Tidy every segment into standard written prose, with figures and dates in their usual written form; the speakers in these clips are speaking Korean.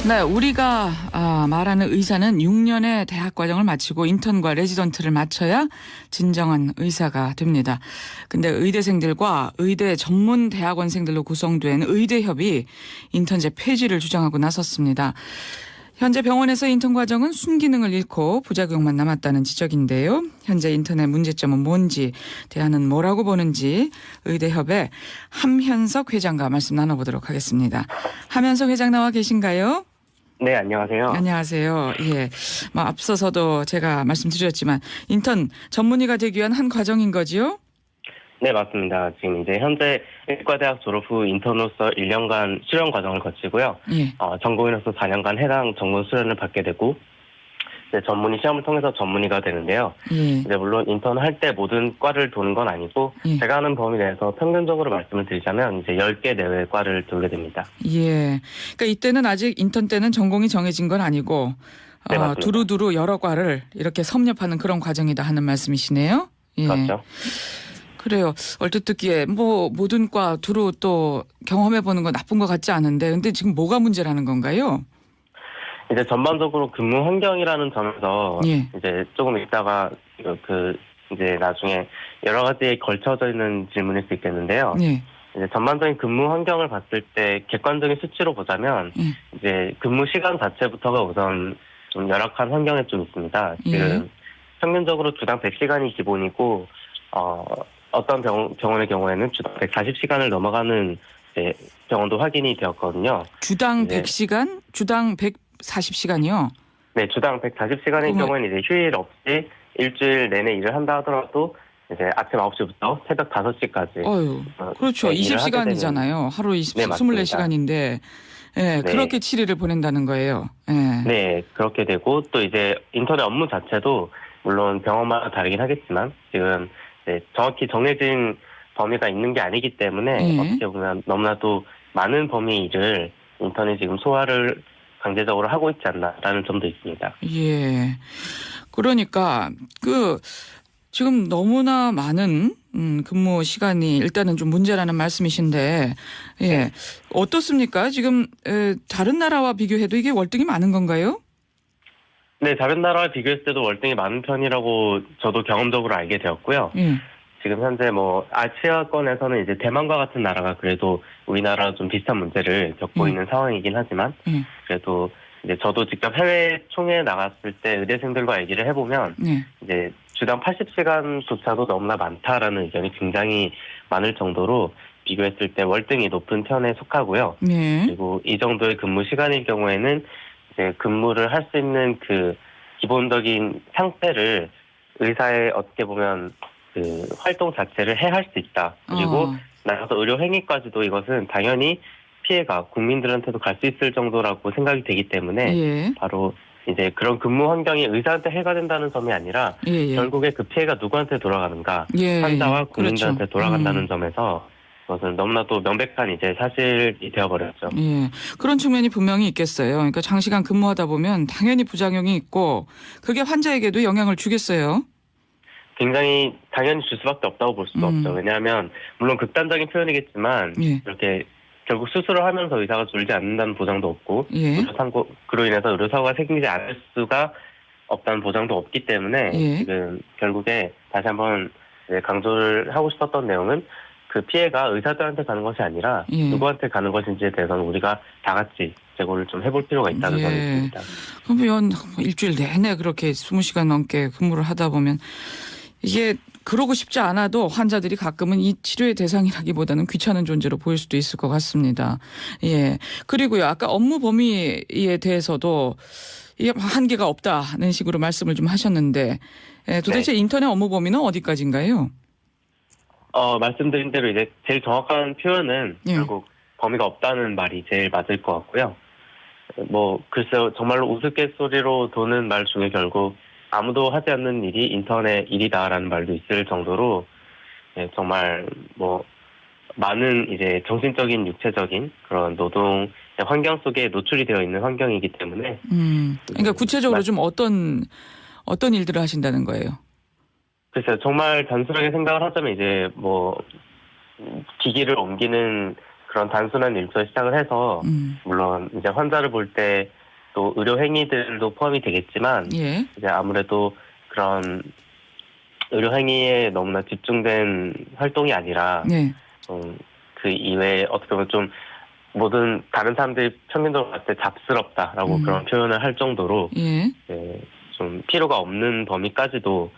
네, 우리가 말하는 의사는 6년의 대학 과정을 마치고 인턴과 레지던트를 마쳐야 진정한 의사가 됩니다. 근데 의대생들과 의대 전문 대학원생들로 구성된 의대협이 인턴제 폐지를 주장하고 나섰습니다. 현재 병원에서 인턴 과정은 순기능을 잃고 부작용만 남았다는 지적인데요. 현재 인턴의 문제점은 뭔지, 대안은 뭐라고 보는지 의대협의 함현석 회장과 말씀 나눠보도록 하겠습니다. 함현석 회장 나와 계신가요? 네, 안녕하세요. 안녕하세요. 예. 앞서서도 제가 말씀드렸지만 인턴 전문의가 되기 위한 한 과정인 거지요? 네, 맞습니다. 지금 이제 현재 의과대학 졸업 후 인턴으로서 1년간 수련 과정을 거치고요. 예. 전공의로서 4년간 해당 전문 수련을 받게 되고 이제 전문의 시험을 통해서 전문의가 되는데요. 예. 이제 물론 인턴을 할 때 모든 과를 도는 건 아니고 예. 제가 하는 범위 내에서 평균적으로 말씀을 드리자면 이제 10개 내외의 과를 돌게 됩니다. 예. 그러니까 이때는 아직 인턴 때는 전공이 정해진 건 아니고 네, 맞습니다. 두루두루 여러 과를 이렇게 섭렵하는 그런 과정이다 하는 말씀이시네요. 예. 그렇죠. 그래요. 얼핏 듣기에 모든 과 두루 또 경험해보는 건 나쁜 것 같지 않은데 근데 지금 뭐가 문제라는 건가요? 이제 전반적으로 근무 환경이라는 점에서 예. 이제 조금 있다가 이제 나중에 여러 가지에 걸쳐져 있는 질문일 수 있겠는데요. 예. 이제 전반적인 근무 환경을 봤을 때 객관적인 수치로 보자면 예. 이제 근무 시간 자체부터가 우선 좀 열악한 환경에 좀 있습니다. 예. 지금 평균적으로 주당 100시간이 기본이고 어떤 병원의 경우에는 주당 140시간을 넘어가는 이제 병원도 확인이 되었거든요. 주당 네. 100시간? 주당 140시간이요? 네, 주당 140시간의 경우에는 이제 휴일 없이 일주일 내내 일을 한다 하더라도 이제 아침 9시부터 새벽 5시까지. 어유, 그렇죠. 네, 일을 하게 20시간이잖아요. 하루 네, 맞습니다. 24시간인데, 예, 네. 그렇게 7일을 보낸다는 거예요. 예. 네, 그렇게 되고 또 이제 인턴의 업무 자체도 물론 병원마다 다르긴 하겠지만 지금 이제 정확히 정해진 범위가 있는 게 아니기 때문에 어떻게 보면 너무나도 많은 범위의 일을 인턴이 지금 소화를 강제적으로 하고 있지 않나라는 점도 있습니다. 예. 그러니까 지금 너무나 많은 근무 시간이 일단은 좀 문제라는 말씀이신데, 예. 어떻습니까? 지금 다른 나라와 비교해도 이게 월등히 많은 건가요? 네, 다른 나라와 비교했을 때도 월등히 많은 편이라고 저도 경험적으로 알게 되었고요. 예. 지금 현재 아시아권에서는 이제 대만과 같은 나라가 그래도 우리나라와 좀 비슷한 문제를 겪고 있는 상황이긴 하지만 그래도 이제 저도 직접 해외 총회에 나갔을 때 의대생들과 얘기를 해보면 이제 주당 80시간조차도 너무나 많다라는 의견이 굉장히 많을 정도로 비교했을 때 월등히 높은 편에 속하고요. 그리고 이 정도의 근무 시간일 경우에는 이제 근무를 할 수 있는 그 기본적인 상태를 의사의 어떻게 보면 그 활동 자체를 해할 수 있다. 그리고 나가서 의료 행위까지도 이것은 당연히 피해가 국민들한테도 갈 수 있을 정도라고 생각이 되기 때문에 바로 이제 그런 근무 환경이 의사한테 해가 된다는 점이 아니라 결국에 그 피해가 누구한테 돌아가는가 환자와 국민들한테 그렇죠. 돌아간다는 점에서 그것은 너무나도 명백한 이제 사실이 되어버렸죠. 예, 그런 측면이 분명히 있겠어요. 그러니까 장시간 근무하다 보면 당연히 부작용이 있고 그게 환자에게도 영향을 주겠어요. 굉장히 당연히 줄 수밖에 없다고 볼 수도 없죠. 왜냐하면 물론 극단적인 표현이겠지만 이렇게 결국 수술을 하면서 의사가 졸지 않는다는 보장도 없고 그로 인해서 의료사고가 생기지 않을 수가 없다는 보장도 없기 때문에 지금 결국에 다시 한번 강조를 하고 싶었던 내용은 그 피해가 의사들한테 가는 것이 아니라 누구한테 가는 것인지에 대해서는 우리가 다 같이 재고를 좀 해볼 필요가 있다는 점이 있습니다. 그러면 일주일 내내 그렇게 20시간 넘게 근무를 하다 보면 이게 그러고 싶지 않아도 환자들이 가끔은 이 치료의 대상이라기보다는 귀찮은 존재로 보일 수도 있을 것 같습니다. 예. 그리고요, 아까 업무 범위에 대해서도 이게 한계가 없다는 식으로 말씀을 좀 하셨는데, 도대체 인턴의 업무 범위는 어디까지인가요? 말씀드린 대로 이제 제일 정확한 표현은 결국 범위가 없다는 말이 제일 맞을 것 같고요. 글쎄요, 정말로 우스갯소리로 도는 말 중에 결국 아무도 하지 않는 일이 인턴의 일이다라는 말도 있을 정도로 정말 많은 이제 정신적인 육체적인 그런 노동 환경 속에 노출이 되어 있는 환경이기 때문에 그러니까 구체적으로 좀 어떤 일들을 하신다는 거예요? 글쎄요, 정말 단순하게 생각을 하자면 이제 기기를 옮기는 그런 단순한 일부터 시작을 해서 물론 이제 환자를 볼 때 또 의료 행위들도 포함이 되겠지만 예. 이제 아무래도 그런 의료 행위에 너무나 집중된 활동이 아니라 네. 그 이외에 어떻게 보면 좀 모든 다른 사람들이 평균적으로 봤을 때 잡스럽다라고 그런 표현을 할 정도로 예. 좀 필요가 없는 범위까지도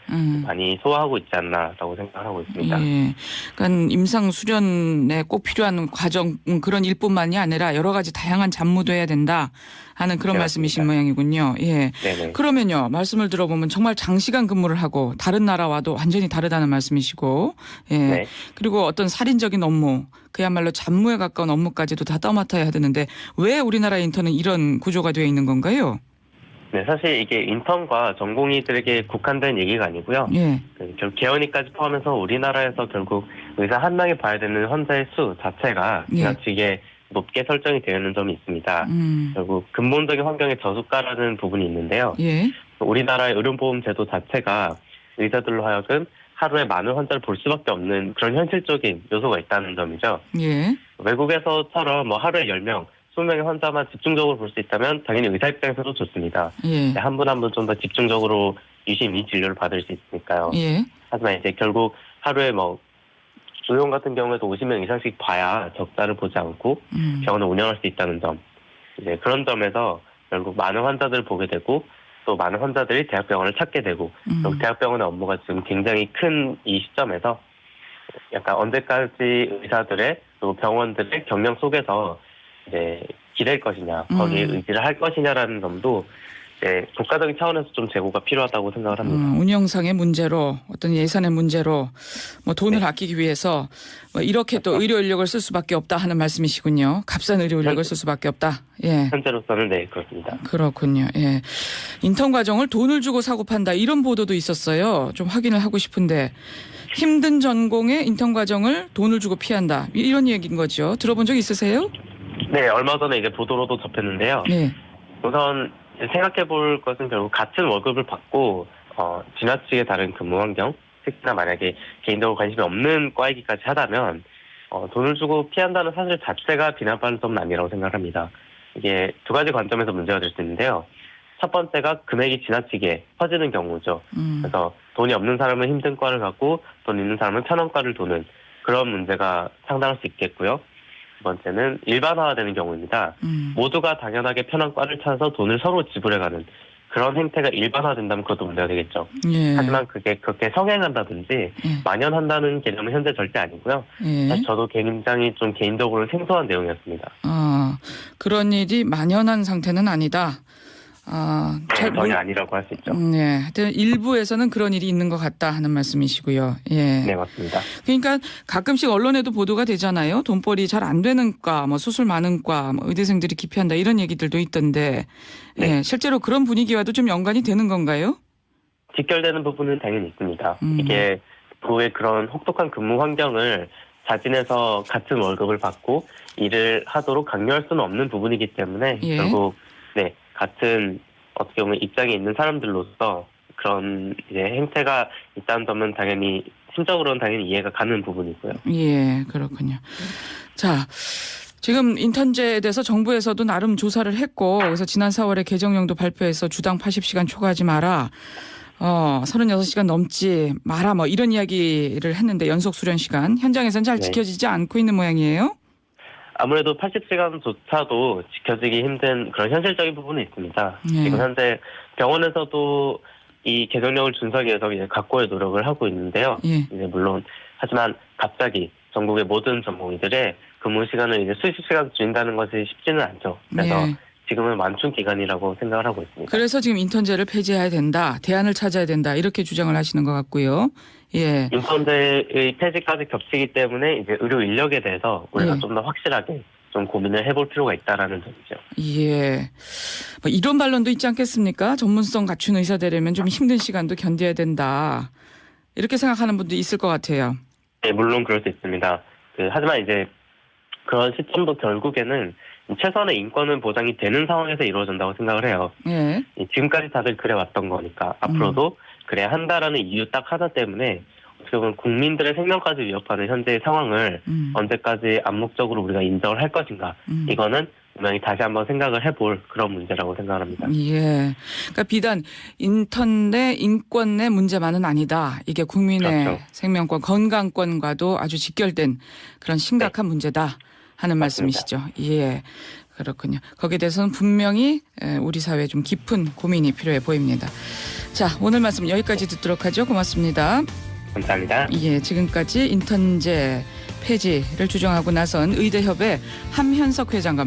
많이 소화하고 있지 않나라고 생각하고 있습니다. 예. 그러니까 임상 수련에 꼭 필요한 과정 그런 일뿐만이 아니라 여러 가지 다양한 잡무도 해야 된다 하는 그런 네, 말씀이신 맞습니다. 모양이군요. 예. 네네. 그러면요. 말씀을 들어보면 정말 장시간 근무를 하고 다른 나라와도 완전히 다르다는 말씀이시고 예. 네. 그리고 어떤 살인적인 업무 그야말로 잡무에 가까운 업무까지도 다 떠맡아야 되는데 왜 우리나라 인턴은 이런 구조가 되어 있는 건가요? 네, 사실 이게 인턴과 전공의들에게 국한된 얘기가 아니고요. 예. 결국 개원이까지 포함해서 우리나라에서 결국 의사 한 명이 봐야 되는 환자의 수 자체가 예. 지나치게 높게 설정이 되어 있는 점이 있습니다. 결국 근본적인 환경에 저주가라는 부분이 있는데요. 예. 우리나라의 의료보험 제도 자체가 의사들로 하여금 하루에 많은 환자를 볼 수밖에 없는 그런 현실적인 요소가 있다는 점이죠. 예. 외국에서처럼 뭐 하루에 10명, 20명의 환자만 집중적으로 볼 수 있다면 당연히 의사 입장에서도 좋습니다. 예. 한 분 한 분 좀 더 집중적으로 유심히 진료를 받을 수 있으니까요. 예. 하지만 이제 결국 하루에 뭐 의원 같은 경우에도 50명 이상씩 봐야 적자를 보지 않고 병원을 운영할 수 있다는 점. 이제 그런 점에서 결국 많은 환자들을 보게 되고 또 많은 환자들이 대학병원을 찾게 되고 결국 대학병원의 업무가 지금 굉장히 큰 이 시점에서 약간 언제까지 의사들의 또 병원들의 경영 속에서 이제 기댈 것이냐, 거기에 의지를 할 것이냐라는 점도 국가적인 차원에서 좀 제고가 필요하다고 생각을 합니다. 운영상의 문제로 어떤 예산의 문제로 뭐 돈을 아끼기 위해서 뭐 이렇게 또 의료 인력을 쓸 수밖에 없다 하는 말씀이시군요. 값싼 의료 인력을 쓸 수밖에 없다. 예. 현재로서는 네, 그렇습니다. 그렇군요. 예. 인턴 과정을 돈을 주고 사고 판다 이런 보도도 있었어요. 좀 확인을 하고 싶은데 힘든 전공의 인턴 과정을 돈을 주고 피한다 이런 얘기인 거죠. 들어본 적 있으세요? 네, 얼마 전에 이제 보도로도 접했는데요. 네. 우선 생각해 볼 것은 결국 같은 월급을 받고 지나치게 다른 근무 환경, 특히나 만약에 개인적으로 관심이 없는 과이기까지 하다면 돈을 주고 피한다는 사실 자체가 비난받을 점은 아니라고 생각합니다. 이게 두 가지 관점에서 문제가 될 수 있는데요. 첫 번째가 금액이 지나치게 커지는 경우죠. 그래서 돈이 없는 사람은 힘든 과를 갖고 돈 있는 사람은 편한 과를 도는 그런 문제가 상당할 수 있겠고요. 두 번째는 일반화되는 경우입니다. 모두가 당연하게 편한 과를 찾아서 돈을 서로 지불해가는 그런 행태가 일반화된다면 그것도 문제가 되겠죠. 예. 하지만 그게 그렇게 성행한다든지 만연한다는 개념은 현재 절대 아니고요. 예. 사실 저도 굉장히 좀 개인적으로 생소한 내용이었습니다. 그런 일이 만연한 상태는 아니다. 전혀 아니라고 할 수 있죠. 네. 하여튼 일부에서는 그런 일이 있는 것 같다 하는 말씀이시고요. 예. 네, 맞습니다. 그러니까 가끔씩 언론에도 보도가 되잖아요. 돈벌이 잘 안 되는 과, 뭐 수술 많은 과, 뭐 의대생들이 기피한다 이런 얘기들도 있던데, 네. 예. 실제로 그런 분위기와도 좀 연관이 되는 건가요? 직결되는 부분은 당연히 있습니다. 이게 그의 그런 혹독한 근무 환경을 자진해서 같은 월급을 받고 일을 하도록 강요할 수는 없는 부분이기 때문에 예. 결국 같은 어떻게 보면 입장에 있는 사람들로서 그런 이제 행태가 있다는 점은 당연히 심적으로는 당연히 이해가 가는 부분이고요. 예, 그렇군요. 자, 지금 인턴제에 대해서 정부에서도 나름 조사를 했고 그래서 지난 4월에 개정령도 발표해서 주당 80시간 초과하지 마라. 36시간 넘지 마라 뭐 이런 이야기를 했는데 연속 수련 시간 현장에서는 잘 네. 지켜지지 않고 있는 모양이에요. 아무래도 80시간조차도 지켜지기 힘든 그런 현실적인 부분이 있습니다. 네. 지금 현재 병원에서도 이 개정령을 준수하기 위해서 이제 각고의 노력을 하고 있는데요. 예. 이제 물론 하지만 갑자기 전국의 모든 전공의들의 근무 시간을 이제 수십 시간 줄인다는 것이 쉽지는 않죠. 그래서 예. 지금은 완충 기간이라고 생각을 하고 있습니다. 그래서 지금 인턴제를 폐지해야 된다. 대안을 찾아야 된다. 이렇게 주장을 하시는 것 같고요. 예. 인턴제의 폐지까지 겹치기 때문에 이제 의료 인력에 대해서 우리가 예. 좀 더 확실하게 좀 고민을 해볼 필요가 있다라는 점이죠. 예. 뭐 이런 반론도 있지 않겠습니까? 전문성 갖춘 의사 되려면 좀 힘든 시간도 견뎌야 된다. 이렇게 생각하는 분도 있을 것 같아요. 네, 물론 그럴 수 있습니다. 하지만 이제 그런 시점도 결국에는 최선의 인권은 보장이 되는 상황에서 이루어진다고 생각을 해요. 예. 지금까지 다들 그래왔던 거니까 앞으로도 그래야 한다라는 이유 딱 하나 때문에 어떻게 보면 국민들의 생명까지 위협하는 현재의 상황을 언제까지 암묵적으로 우리가 인정을 할 것인가. 이거는 분명히 다시 한번 생각을 해볼 그런 문제라고 생각합니다. 예. 그러니까 비단 인턴 내 인권 내 문제만은 아니다. 이게 국민의 그렇죠. 생명권, 건강권과도 아주 직결된 그런 심각한 문제다 하는 맞습니다. 말씀이시죠. 예. 그렇군요. 거기에 대해서는 분명히 우리 사회에 좀 깊은 고민이 필요해 보입니다. 자, 오늘 말씀 여기까지 듣도록 하죠. 고맙습니다. 감사합니다. 예, 지금까지 인턴제 폐지를 주장하고 나선 의대협의 함현석 회장과